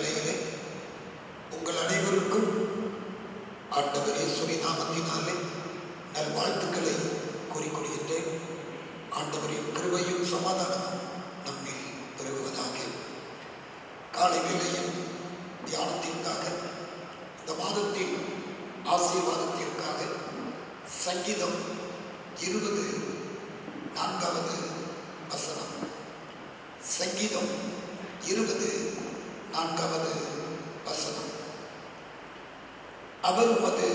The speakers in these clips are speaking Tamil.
வேளையிலே உங்கள் அனைவருக்கும் ஆண்டவர் இயேசுவின் நாமத்தினாலே நல்வாழ்த்துக்களை கூறிக்கொள்கின்றேன். ஆண்டவரின் கிருபையும் சமாதானமும் நம்மில் பெருகுவதாக. காலை வேளையில் தியானத்திற்காக, இந்த மாதத்தின் ஆசீர்வாதத்திற்காக சங்கீதம் 20:4 வசனம். சங்கீதம் 20:4 வசனம். அவர் உமது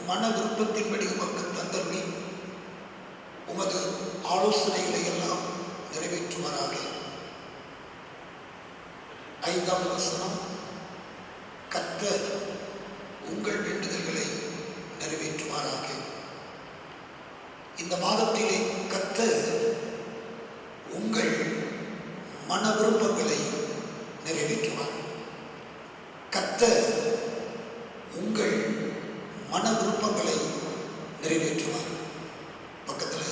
மன விருப்பத்தின்படி உமக்கு தந்தருளி உமது ஆலோசனைகளை எல்லாம் நிறைவேற்றுவாராக. 5வது வசனம். கர்த்தர் உங்கள் வேண்டுதல்களை நிறைவேற்றுவாராக. இந்த மாதத்திலே கர்த்தர் உங்கள் மன விருப்பங்களை நிறைவேற்றுவார். கர்த்தர் உங்கள் மன விருப்பங்களை நிறைவேற்றுவார். பக்கத்தில்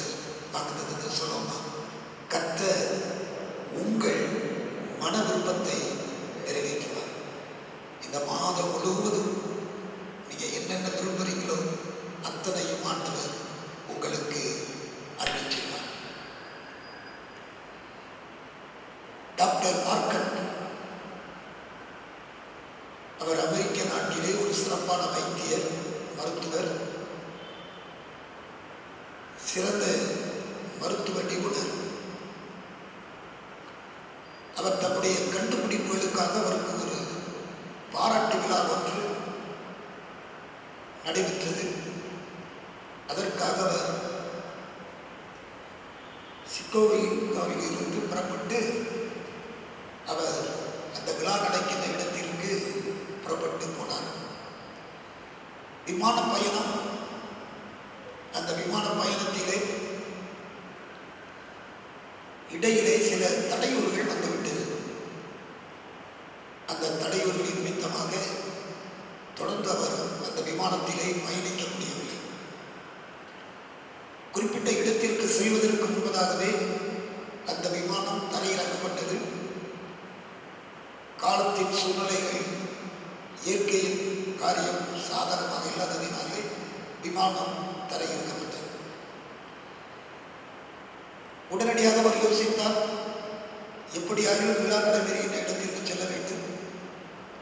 பார்க்குறது சொல்லணும்னா, கர்த்தர் உங்கள் மன விருப்பத்தை நிறைவேற்றுவார். இந்த மாதம் முழுவதும் நீங்கள் என்னென்ன விரும்புகிறீங்களோ அத்தனையும் ஆண்டவர் உங்களுக்கு அருள் செய்வார். டாக்டர் மார்க்கட், அவர் அமெரிக்க நாட்டிலே ஒரு சிறப்பான வைத்தியர், மருத்துவர், சிறந்த மருத்துவ நிபுணர். அவர் தன்னுடைய கண்டுபிடிப்புகளுக்காக அவருக்கு ஒரு பாராட்டு விழா ஒன்று நடைபெற்றது. அதற்காக அவர் சிக்கோவில் இருந்து புறப்பட்டு அவர் அந்த விழா நடக்கின்ற இடத்திற்கு புறப்பட்டு போனார். விமான பயணம். அந்த விமான பயணத்திலே இடையிலே சில தடையூறுகள் வந்துவிட்டது. அந்த தடையூறுகளின் நிமித்தமாக தொடர்ந்து அவர் அந்த விமானத்திலே பயணிக்க முடியவில்லை. குறிப்பிட்ட இடத்திற்கு செல்வதற்கு முன்பதாகவே அந்த விமானம் தரையிறக்கப்பட்டது. காலத்தின் சூழ்நிலைகள், இயற்கையின் காரியம் சாதாரணமாக இல்லாததினாலே விமானம் தரையிறக்கப்பட்டது. உடனடியாக அவர் யோசித்தார், எப்படியாகிலும் விழா நடைபெறுகின்ற இடத்திற்கு செல்ல வேண்டும்.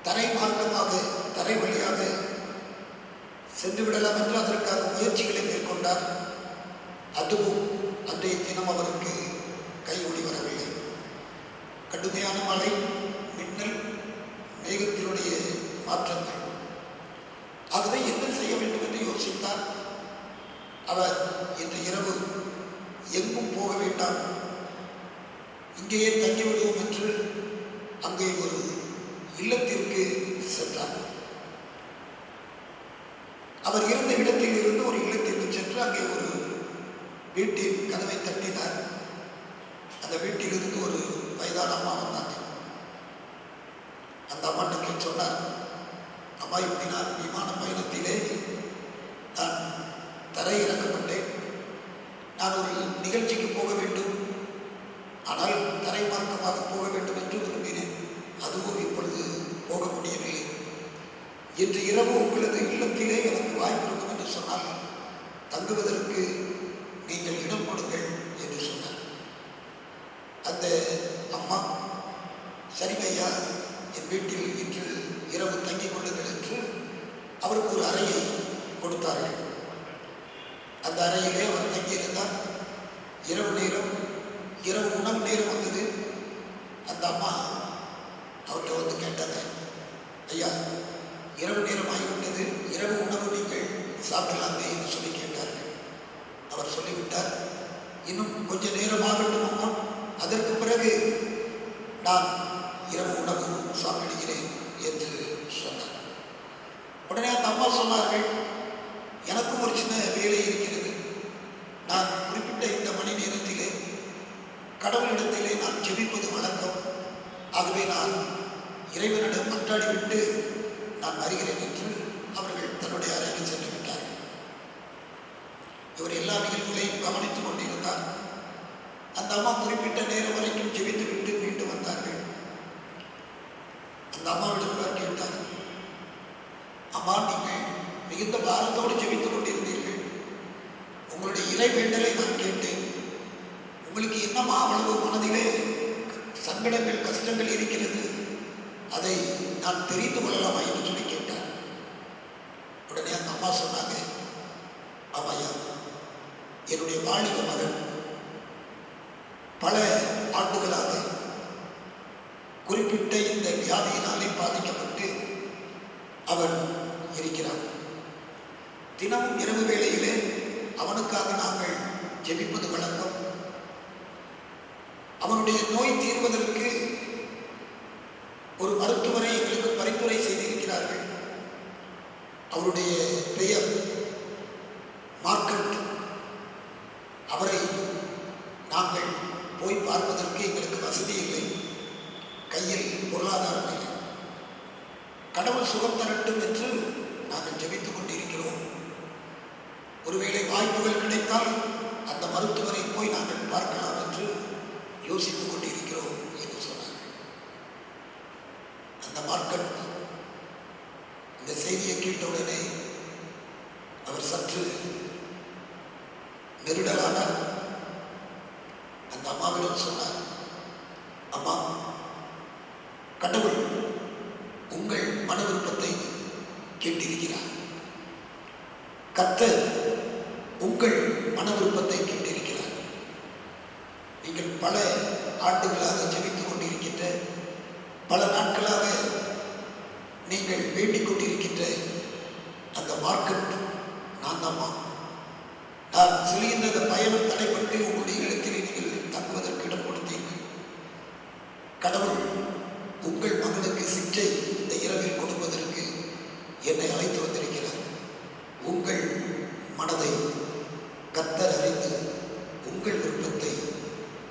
தரை மார்க்கமாக, தரை வழியாக சென்று விடலாம் என்று அதற்காக முயற்சிகளை மேற்கொண்டார். அதுவும் அன்றைய தினம் அவருக்கு கைகூடி வரவில்லை. கடுமையான மழை, மின்னல், மேகத்தினுடைய மாற்றங்கள். ஆகவே என்ன செய்ய வேண்டும் என்று யோசித்தார். அவர் இன்று இரவு எங்கும் போக வேண்டாம், இங்கேயே தங்கிவிடுவோம் என்று அங்கே ஒரு இல்லத்திற்கு சென்றார். அவர் இருந்த இடத்தில் இருந்து ஒரு இல்லத்திற்கு சென்று அங்கே ஒரு வீட்டின் கதவை தட்டினார். அந்த வீட்டிலிருந்து ஒரு வயதான அம்மா வந்தாங்க. அந்த அம்மாட்டுக்கு சொன்னார், அம்மா, இப்படி நான் விமான பயணத்திலே நான் தரையிறக்கப்பட்டேன். நான் ஒரு நிகழ்ச்சிக்கு போக வேண்டும், ஆனால் தரை மார்க்கமாக போக வேண்டும் என்று விரும்பினேன். அதுவும் இப்பொழுது போக முடியவில்லை. இன்று இரவு உங்களது இல்லத்திலே எனக்கு வாய்ப்பு இருக்கும் என்று சொன்னால் தங்குவதற்கு நீங்கள் இடம் கொடுங்கள் என்று சொன்னார். அந்த அம்மா, சரிங்கய்யா, என் வீட்டில் இன்று இரவு தங்கிக் கொள்ளுங்கள் என்று அவருக்கு ஒரு அறையை கொடுத்தார்கள். அந்த அறையிலே அவர் தங்கியிருந்தார். இரவு நேரம், இரவு உணவு நேரம் வந்தது. அந்த அம்மா அவர்கிட்ட வந்து கேட்டாங்க, ஐயா, இரவு நேரம் ஆகிவிட்டது, இரவு உணவு நீங்கள் சாப்பிடலாமே என்று சொல்லி கேட்டார்கள். அவர் சொல்லிவிட்டார், இன்னும் கொஞ்ச நேரம் ஆகட்டும் அம்மா, அதற்கு பிறகு நான் இரவு உணவு சாப்பிடுகிறேன் என்று சொன்னார். உடனே அந்த அம்மா சொன்னார்கள், எனக்கும் ஒரு சின்ன வேலை இருக்கிறது. நான் குறிப்பிட்ட இந்த மணி நேரத்திலே கடவுளிடத்திலே நான் ஜெபிப்பது வழக்கம். ஆகவே நான் இறைவனிடம் மன்றாடிவிட்டு நான் வருகிறேன் என்று அவர்கள் தன்னுடைய அறைக்கு சென்று விட்டார்கள். இவர் எல்லா நிகழ்வுகளையும் கவனித்துக் கொண்டிருந்தார். அந்த அம்மா குறிப்பிட்ட நேரம் வரைக்கும் ஜெபித்து விட்டு மீண்டும் வந்தார்கள். அந்த அந்த அம்மாவிடம் கேட்டார், அம்மா நீங்கள் மிகுந்த பாரத்தோடு ஜெபித்துக் கொண்டிருந்தீர்கள், உங்களுடைய இறை வேண்டலை நான் கேட்டேன், உங்களுக்கு என்னம்மா அவ்வளவு மனதிலே சங்கடங்கள் கஷ்டங்கள் இருக்கிறது, அதை நான் தெரிந்து கொள்ளலாமா என்று சொல்லி கேட்டார். உடனே அந்த அம்மா சொன்னாங்க, ஆமாய்யா, என்னுடைய வாலிப மகன் பல ஆண்டுகளாக குறிப்பிட்ட இந்த வியாதியினாலே பாதிக்கப்பட்டு அவன் இருக்கிறான். தினமும் இரவு வேளையிலே அவனுக்காக நாங்கள் ஜெபிப்பது வழக்கம். அவனுடைய நோய் தீர்வதற்கு ஒரு மருத்துவரை எங்களுக்கு பரிந்துரை செய்திருக்கிறார்கள். அவருடைய பெயர் மார்க்கெட். அவரை நாங்கள் போய் பார்ப்பதற்கு எங்களுக்கு வசதி இல்லை, கையில் பொருளாதாரம் இல்லை. கடவுள் சுகம் தரட்டும் என்று நாங்கள் ஜெபித்துக் கொண்டிருக்கிறோம். ஒருவேளை வாய்ப்புகள் கிடைத்தால் அந்த மருத்துவரை போய் நாங்கள் பார்க்கலாம் என்று யோசித்துக் கொண்டிருக்கிறோம் என்று சொன்னார். அந்த மார்க்கெட் இந்த செய்தியை கேட்டவுடனே அவர் சற்று நெருடலானார். அந்த அம்மாவிடம் சொன்னார், அம்மா, கடவுள் உங்கள் மன விருப்பத்தை கேட்டிருக்கிறார், கர்த்தர் உங்கள் மன விருப்பத்தை கேட்டிருக்கிறார். நீங்கள் பல ஆண்டுகளாக ஜெபித்துக் கொண்டிருக்கின்ற, பல நாட்களாக நீங்கள் வேண்டிக் கொண்டிருக்கின்ற அந்த மார்க்கெட் நான் தான்மா. நான் சொல்லுகின்ற அந்த பயணம் தடைப்பட்டு உங்களுடைய இடத்திலே நீங்கள் தங்குவதற்கு இடம் கொடுத்தீர்கள். கடவுள் உங்கள் மகனுக்கு சிற்றை இந்த இரவில் கொடுப்பதற்கு என்னை அழைத்து வந்திருக்கிறார். உங்கள் மனதை கர்த்தர் அறிந்து உங்கள் விருப்பத்தை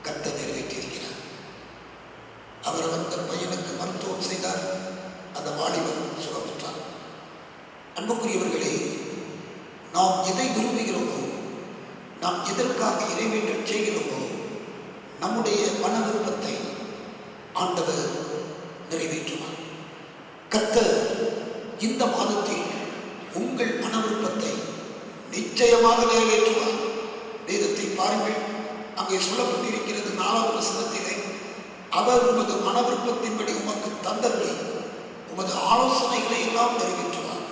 கர்த்தர் நிறைவேற்றியிருக்கிறார். அவர் அந்த பையனுக்கு மருத்துவம் செய்தார். அந்த வாலிபன் சுகம் பெற்றார். அன்புக்குரியவர்களே, நாம் எதை விரும்புகிறோமோ, நாம் எதற்காக இறைவேண்டல் செய்கிறோமோ, நம்முடைய மன விருப்பத்தை ஆண்டவர் நிறைவேற்றுவார். கர்த்தர் இந்த மாதத்தில் உங்கள் மன விருப்பத்தை நிச்சயமாக நிறைவேற்றுவார். வேதத்தை பாருங்கள், அங்கே சொல்லப்பட்டிருக்கிறது 4வது வசனத்திலே, அவர் உமது மன விருப்பத்தின்படி உமக்கு தந்தர்களை, உமது ஆலோசனைகளை எல்லாம் நிறைவேற்றுவார்.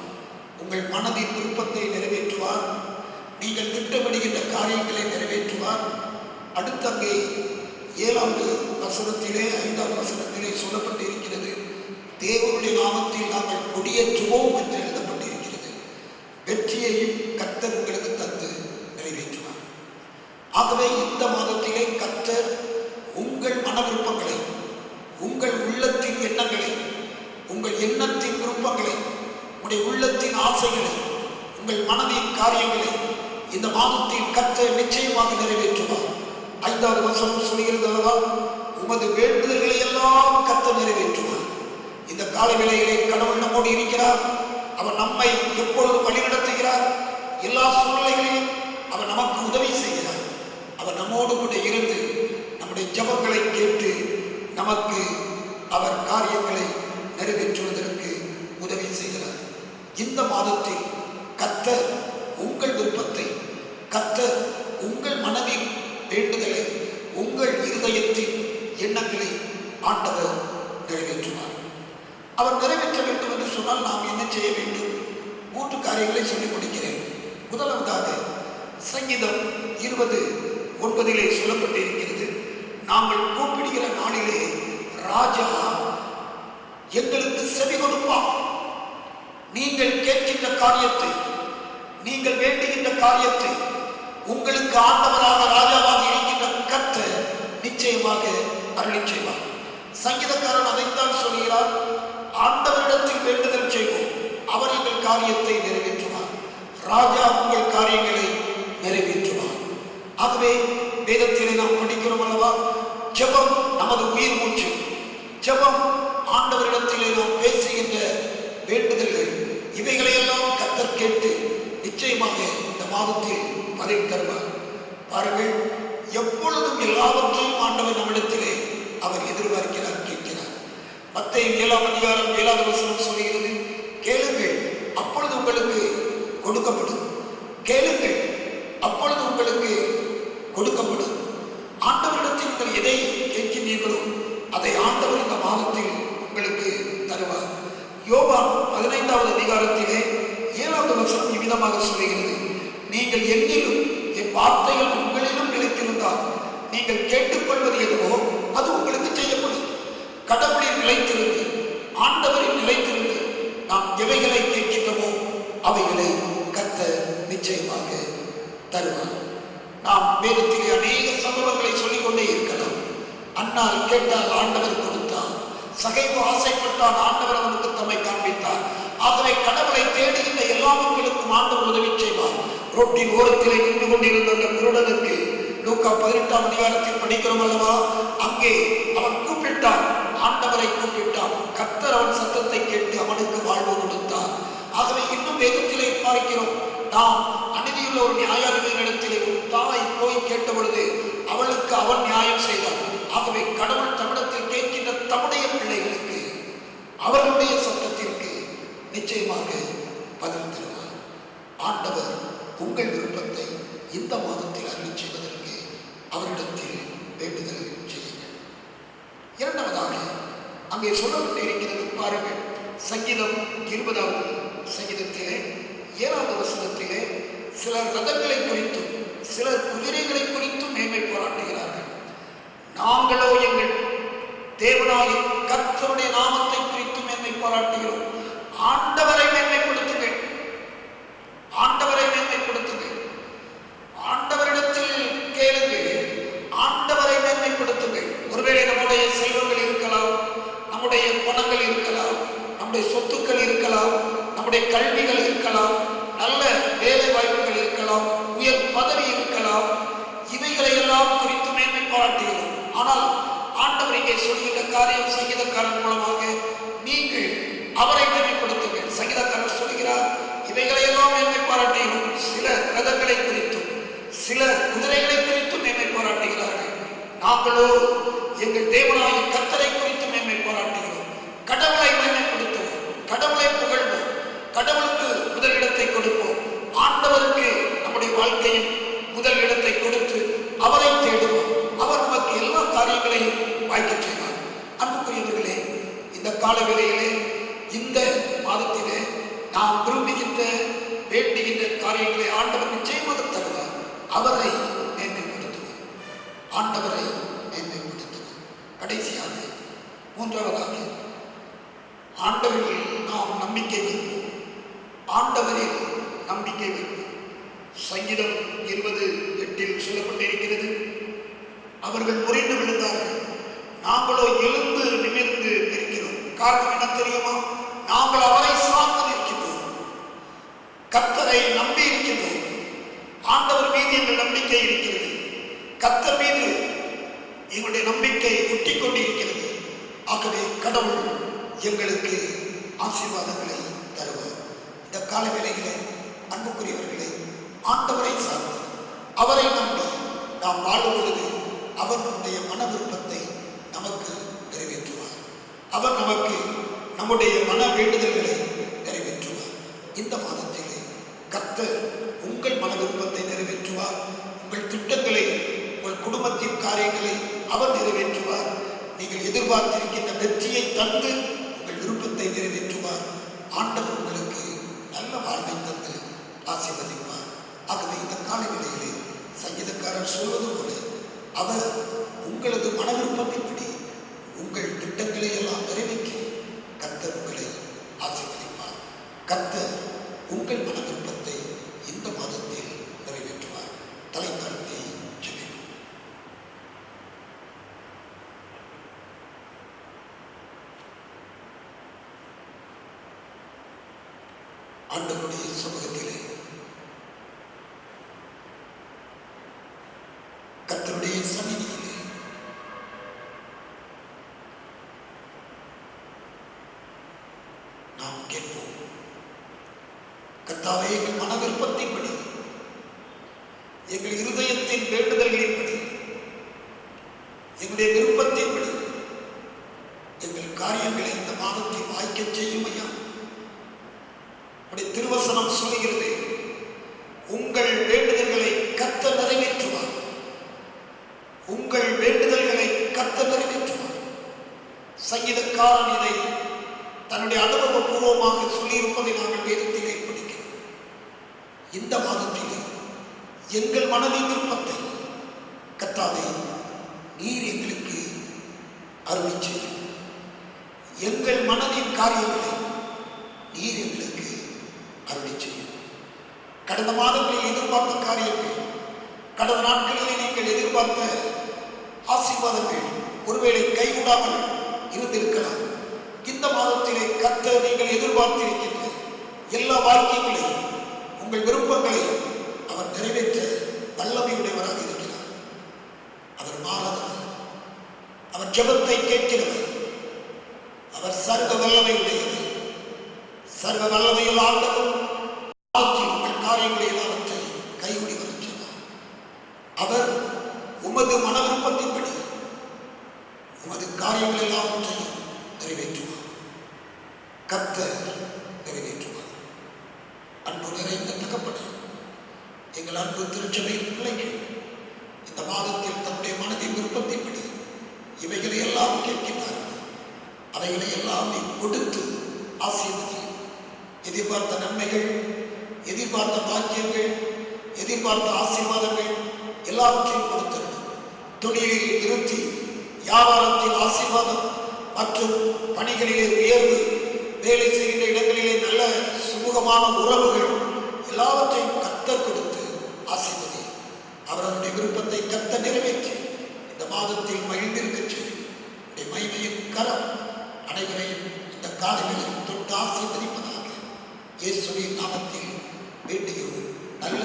உங்கள் மனதின் விருப்பத்தை நிறைவேற்றுவார். நீங்கள் திட்டமிடுகின்ற காரியங்களை நிறைவேற்றுவார். அடுத்து அங்கே 7வது வசனத்திலே 5வது வசனத்திலே சொல்லப்பட்டிருக்கிறது, தேவனுடைய நாமத்தில் நாங்கள் கொடியேற்றுவோம் என்று எழுதப்பட்டிருக்கிறது. வெற்றியையும் கர்த்தர் உங்களுக்கு தந்து நிறைவேற்றுவார். ஆகவே இந்த மாதத்திலே கர்த்தர் உங்கள் மன விருப்பங்களை, உங்கள் உள்ளத்தின் எண்ணங்களை, உங்கள் எண்ணத்தின் விருப்பங்களை, உங்களுடைய உள்ளத்தின் ஆசைகளை, உங்கள் மனதின் காரியங்களை இந்த மாதத்தில் கர்த்தர் நிச்சயமாக நிறைவேற்றுவார். 5வது வசனம் சொல்கிறது அல்லவா, உமது வேண்டுதல்களை எல்லாம் கர்த்தர் நிறைவேற்றுவார். இந்த காலவேளையிலே கடவுள் நம்மோடு இருக்கிறார். அவர் நம்மை எப்பொழுதும் வழிநடத்துகிறார். எல்லா சூழ்நிலைகளிலும் அவர் நமக்கு உதவி செய்கிறார். அவர் நம்மோடு கூட இருந்து நம்முடைய ஜெபங்களை கேட்டு நமக்கு அவர் காரியங்களை நிறைவேற்றுவதற்கு உதவி செய்கிறார். இந்த மாதத்தில் கர்த்தர் உங்கள் விருப்பத்தை, கர்த்தர் உங்கள் மனதின் வேண்டுதலை, உங்கள் இருதயத்தின் எண்ணங்களை ஆண்டவர் நிறைவேற்றுவார். அவர் நிறைவேற்ற வேண்டும் என்று சொன்னால் நாம் என்ன செய்ய வேண்டும்? 3 காரியங்களை சொல்லிக் கொடுக்கிறேன். முதலாவதாக சங்கீதம் 20:9 சொல்லப்பட்டிருக்கிறது, நாங்கள் கூப்பிடுகிற நாளிலே ராஜா எங்களுக்கு செவி கொடுப்பார். நீங்கள் கேட்கின்ற காரியத்தை, நீங்கள் வேண்டுகின்ற காரியத்தை உங்களுக்கு ஆண்டவராக ராஜாவாக இருக்கின்ற கர்த்தர் நிச்சயமாக அருளி செய்வார். சங்கீதக்காரன் அதைத்தான் சொல்கிறார், ஆண்டவரிடத்தில் வேண்டுதல் செய்வோம், அவர் எங்கள் காரியத்தை நிறைவேற்றுவார். ராஜா உங்கள் காரியங்களை நிறைவேற்றுவார். ஆகவே வேதத்திலே நாம் படிக்கிறோம் அல்லவா, ஜெபம் நமது உயிர் மூச்சு. ஜெபம் ஆண்டவரிடத்திலே நாம் பேசுகின்ற வேண்டுதல்கள், இவைகளையெல்லாம் கர்த்தர் கேட்டு நிச்சயமாக இந்த மாதத்தில் பதில் தருவார். பாருங்கள், எப்பொழுதும் எல்லாவற்றையும் ஆண்டவர் நம்மிடத்திலே அவர் எதிர்பார்க்கிறார், கேட்கிறார். மத்தேயு 7ஆம் அதிகாரம் 7வது வசனம் சொல்கிறது, கேளுங்கள் அப்பொழுது உங்களுக்கு கொடுக்கப்படும், கேளுங்கள் அப்பொழுது உங்களுக்கு கொடுக்கப்படும். ஆண்டவரிடத்தில் நீங்கள் எதை கேட்கின்றீர்களோ அதை ஆண்டவர் இந்த மாதத்தில் உங்களுக்கு தருவார். யோவான் 15வது அதிகாரத்திலே 7வது வசனம் இவ்விதமாக சொல்கிறது, நீங்கள் என்னிலும் என் வார்த்தைகள் உங்களிலும் நிலைத்திருந்தால் நீங்கள் கேட்டுக்கொள்வது எதுவோ அது உங்களுக்கு செய்யப்படும். கடவுளில் நிலைத்திருந்து, ஆண்டவரில் நிலைத்திருந்து நாம் எவைகளை கேட்கின்றோமோ அவைகளை கர்த்தர் நிச்சயமாக தருவார். நாம் வேதத்திலே அநேக சம்பவங்களை சொல்லிக்கொண்டே இருக்கலாம். அன்னால் கேட்டால் ஆண்டவர் கொடுத்தார், சகைவு ஆசைப்பட்டால் ஆண்டவர் அவனுக்கு தம்மை காண்பித்தார். ஆகவே கடவுளை தேடுகின்ற எல்லா மக்களுக்கும் ஆண்டவர் உதவி செய்வார். ரோட்டின் ஓரத்திலே நின்று கொண்டிருந்த அந்த குருடனுக்கு லூக்கா 18ஆம் அதிகாரத்தில் படிக்கிறோம் அல்லவா, அங்கே அவன் கூப்பிட்டான், ஆண்டவரை கூப்பிட்டான், கர்த்தர் அவன் சத்தத்தை கேட்டு அவனுக்கு வாழ்வு கொடுத்தார். ஆகவே இன்னும் வேதத்திலே பார்க்கிறோம், நாம் அநீதியுள்ள ஒரு நியாயாதிபதியிடத்திலே ஒரு தாய் போய் கேட்ட பொழுது அவளுக்கு அவன் நியாயம் செய்தார். ஆகவே கடவுள் தமிழத்தில் கேட்கின்ற தம்முடைய பிள்ளைகளுக்கு அவர்களுடைய சத்தத்திற்கு நிச்சயமாக பதில் தருவார். ஆண்டவர் உங்கள் விருப்பத்தை இந்த மாதத்தில் அருளி செய்வதற்கு அவரிடத்தில் வேண்டுதல் செய்யுங்கள். இரண்டாவதாக அங்கே சொல்லப்பட்டு இருக்கிறது பாருங்கள், சங்கீதம் 20வது சங்கீதத்திலே 7வது வசனத்திலே சிலர் ரதங்களை குறித்தும் சிலர் குதிரைகளை குறித்தும் மேன்மை பாராட்டுகிறார்கள். நாங்களோ எங்கள் தேவனாகிய கர்த்தருடைய நாமத்தை குறித்து மேன்மை பாராட்டுகிறோம். ஆண்டவரை மேன்மைப்படுத்துங்கள், ஆண்டவரை மேன்மைப்படுத்துங்கள், ஆண்டவரிடத்தில் கேளுங்கள், ஆண்டவரை மேன்மைப்படுத்துங்கள். ஒருவேளை நம்முடைய செல்வங்கள் இருக்கலாம், நம்முடைய பணங்கள் இருக்கலாம், நம்முடைய சொத்துக்கள் இருக்கலாம், நம்முடைய கல்விகள் இருக்கலாம், நல்ல வேலை வாய்ப்புகள் இருக்கலாம், உயர் பதவி இருக்கலாம், இவைகளை எல்லாம் குறித்து மேன்மை பாராட்டுகிறோம். ஆனால் ஆண்டவர் இங்கே சொல்கின்ற காரியம் சங்கீதக்காரன் மூலமாக நீங்கள் அவரை மேன்மைப்படுத்துங்கள். சங்கீதக்காரர் சொல்கிறார், இவைகளை எல்லாம் மேன்மை பாராட்டுகிறோம். சில ரதங்களை குறித்தும் சில குதிரைகளை குறித்தும் மேன்மை பாராட்டுகிறார்கள். நாங்களோ எங்கள் தேவனாகிய கர்த்தரை குறித்து மேன்மை பாராட்டுகிறோம். கடவுளை மேன்மைப்படுத்துவோம், கடவுளை புகழ்வோம், கடவுளுக்கு முதல் இடத்தை கொடுப்போம். ஆண்டவருக்கு நம்முடைய வாழ்க்கையின் முதல் இடத்தை கொடுத்து அவரை தேடுவோம். அவர் நமக்கு எல்லா காரியங்களையும் வாய்க்க செய்வார். அன்புக்குரியவர்களே, இந்த கால வேளையிலே இந்த மாதத்திலே நாம் விரும்புகின்ற வேண்டுகின்ற காரியங்களை ஆண்டவர் நிச்சயமாக தருவார். அவரை மேன்மைப்படுத்துவோம், ஆண்டவரை மேன்மைப்படுத்துவோம். கடைசியாக மூன்றாவதாக ஆண்டவரில் நாம் நம்பிக்கை வைப்போம், ஆண்டவரில் நம்பிக்கை வைப்போம். சங்கீதம் 20:8 சொல்லப்பட்டிருக்கிறது, அவர்கள் முறிந்து விழுந்தார்கள், நாங்களோ எழுந்து நிமிர்ந்து இருக்கிறோம். காரணம் என்ன தெரியுமா? நாங்கள் அவரை சார்ந்து இருக்கின்றோம், கர்த்தரை நம்பி இருக்கின்றோம். ஆண்டவர் மீது எங்கள் நம்பிக்கை இருக்கிறது, கர்த்தர் மீது எங்களுடைய நம்பிக்கை ஒட்டி கொண்டிருக்கிறது. ஆகவே கடவுள் எங்களுக்கு ஆசீர்வாதங்களை தருவார். இந்த கால வேளையிலே அன்புக்குரியவர்களே, ஆண்டவரை சார்ந்து அவரை நம்பி நாம் வாழும் பொழுது அவர் நம்முடைய மன விருப்பத்தை நமக்கு நிறைவேற்றுவார். அவர் நமக்கு நம்முடைய மன வேண்டுதல்களை நிறைவேற்றுவார். இந்த மாதத்திலே கர்த்தர் உங்கள் மன விருப்பத்தை நிறைவேற்றுவார். உங்கள் திட்டங்களை, உங்கள் குடும்பத்தின் காரியங்களை அவர் நிறைவேற்றுவார். நீங்கள் எதிர்பார்த்திருக்கின்ற வெற்றியை தந்து உங்கள் விருப்பத்தை நிறைவேற்றுவார். ஆண்டவர் உங்களுக்கு நல்ல வாழ்வை தந்து ஆசீர்வதிப்பார். ஆகவே இந்த கால வேளையிலே சங்கீதக்காரர் சொல்வது போல அவர் உங்களது மன விருப்பத்தின்படி உங்கள் திட்டங்களை எல்லாம் நிறைவேற்றி கர்த்தர் உங்களை ஆசீர்வதிப்பார். கர்த்தர் உங்கள் மன விருப்பத்தை இந்த மாதத்தில் நிறைவேற்றுவார். தலை தாழ்த்தி ஜெபிப்போம். ஆண்டவருடைய சமூகத்திலே கர்த்தருடைய சந்நிதியிலே நாம் கேட்போம். கர்த்தாவே, எங்கள் மன விருப்பத்தின்படி, எங்கள் இருதயத்தின் வேண்டுதல்களின்படி, எங்களுடைய விருப்பத்தின்படி, எங்கள் காரியங்களை இந்த மாதத்தில் வாய்க்க செய்யும் ஐயா. திருவசனம் சொல்லுகிறது, உங்கள் வேண்டுதல்களை கர்த்தர் நிறைவேற்றுவார். உங்கள் வேண்டுதல்களை கர்த்தர் நிறைவேற்றுவார். சங்கீதக்காரன் இதை தன்னுடைய அனுபவபூர்வமாக சொல்லியிருப்பதை நாங்கள் வேதத்திலே படிக்கிறோம். இந்த மாதத்திலே எங்கள் மனதின் விருப்பத்தை கர்த்தாவே நீர் எங்களுக்கு அருளி செய்யும். எங்கள் மனதின் காரியங்களை நீர் எங்களுக்கு அருளி செய்யும். கடந்த மாதங்களில் எதிர்பார்த்த காரியங்கள், கடந்த நாட்களிலே நீங்கள் எதிர்பார்த்த ஆசீர்வாதங்கள் ஒருவேளை கைகூடாமல் இருந்திருக்கலாம். இந்த மாதத்திலே கர்த்தர் நீங்கள் எதிர்பார்த்திருக்கின்ற எல்லா வாக்கியங்களையும் உங்கள் விருப்பங்களையும் அவர் நிறைவேற்ற வல்லமையுடையவராக இருக்கிறார். அவர் மாறாதவர், அவர் ஜெபத்தை கேட்கிறவர், அவர் சர்வ வல்லமை உடையவர். சர்வ வல்லமையில் ஆண்டவர் உங்கள் காரியங்களை எல்லாவற்றையும் கைகூடி வரச் செய்வார். அவர் உமது மன விருப்பத்தின்படி உமது காரியங்கள் எல்லாவற்றையும் நிறைவேற்றுவார். கர்த்தர் நிறைவேற்றுவார். அன்பு நிறைந்த தகப்பனே, எங்கள் அன்பு திருச்சபையின் பிள்ளைகள் இந்த மாதத்தில் தம்முடைய மனதின் விருப்பத்தின்படி இவைகளை எல்லாம் கேட்கின்றார்கள். அவைகளை எல்லாம் நீ கொடுத்து ஆசீர்வதி. எதிர்பார்த்த நன்மைகள், எதிர்பார்த்த பாக்கியங்கள், எதிர்பார்த்த ஆசீர்வாதங்கள் எல்லாவற்றையும் கொடுத்திருக்கும். தொழிலில் விருத்தி, வியாபாரத்தில் ஆசீர்வாதம் மற்றும் பணிகளிலே உயர்வு, வேலை செய்கின்ற இடங்களிலே நல்ல சுமூகமான உறவுகள் எல்லாவற்றையும் கர்த்தர் கொடுத்து ஆசீர்வதி. அவர்களுடைய விருப்பத்தை கர்த்தர் நிறைவேற்றி இந்த மாதத்தில் மகிழ்ந்திருக்க செய்யும். மகிமையின் கரம் அனைவரையும் இந்த காலைகளில் தொட்டு ஆசீர்வதிப்பதாக இயேசுவின் நாமத்தில் வேண்டுகிறோம் நல்ல